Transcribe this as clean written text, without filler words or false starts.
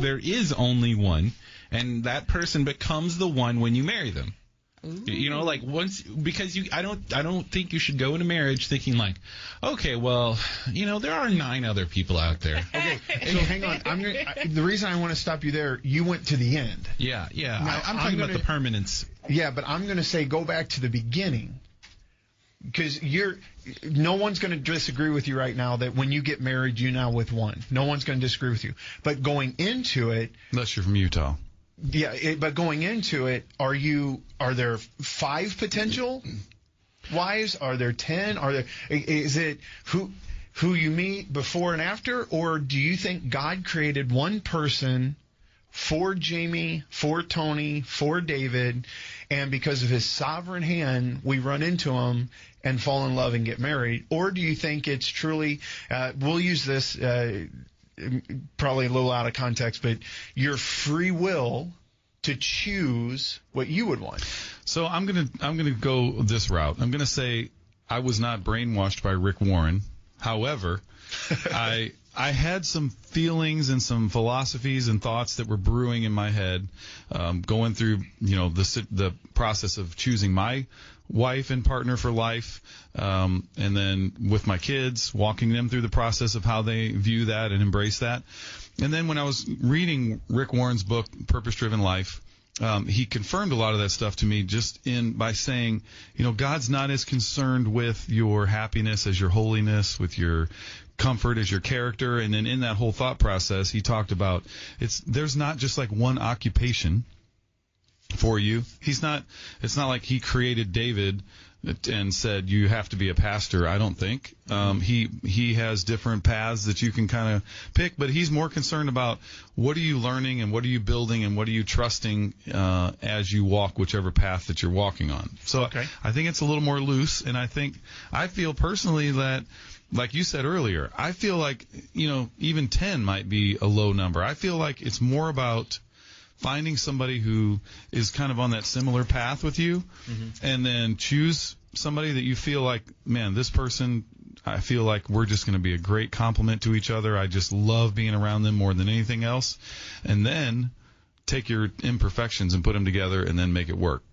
there is only one, and that person becomes the one when you marry them. Ooh. You know, like once, because I don't think you should go into marriage thinking like, okay, well, you know, there are 9 other people out there. Okay, so hang on. The reason I want to stop you there, you went to the end. Yeah. Now, I'm talking about the permanence. Yeah, but I'm going to say go back to the beginning, because no one's going to disagree with you right now that when you get married, you're now with one. No one's going to disagree with you. But going into it, unless you're from Utah. Yeah, but going into it, are there 5 potential wives? Are there 10? Is it who you meet before and after, or do you think God created one person for Jamie, for Tony, for David, and because of his sovereign hand, we run into him and fall in love and get married? Or do you think it's truly, we'll use this probably a little out of context, but your free will to choose what you would want? So I'm gonna go this route. I'm gonna say I was not brainwashed by Rick Warren. However, I had some feelings and some philosophies and thoughts that were brewing in my head, going through, you know, the process of choosing my wife and partner for life, and then with my kids, walking them through the process of how they view that and embrace that. And then when I was reading Rick Warren's book, Purpose Driven Life, he confirmed a lot of that stuff to me just by saying, you know, God's not as concerned with your happiness as your holiness, with your comfort as your character. And then in that whole thought process, he talked about there's not just like one occupation for you. It's not like he created David and said you have to be a pastor. I don't think. He has different paths that you can kind of pick, but he's more concerned about what are you learning and what are you building and what are you trusting as you walk whichever path that you're walking on. So okay. I think it's a little more loose, and I feel personally that, like you said earlier, I feel like, you know, even 10 might be a low number. I feel like it's more about finding somebody who is kind of on that similar path with you, and then choose somebody that you feel like, man, this person, I feel like we're just going to be a great complement to each other. I just love being around them more than anything else. And then take your imperfections and put them together and then make it work.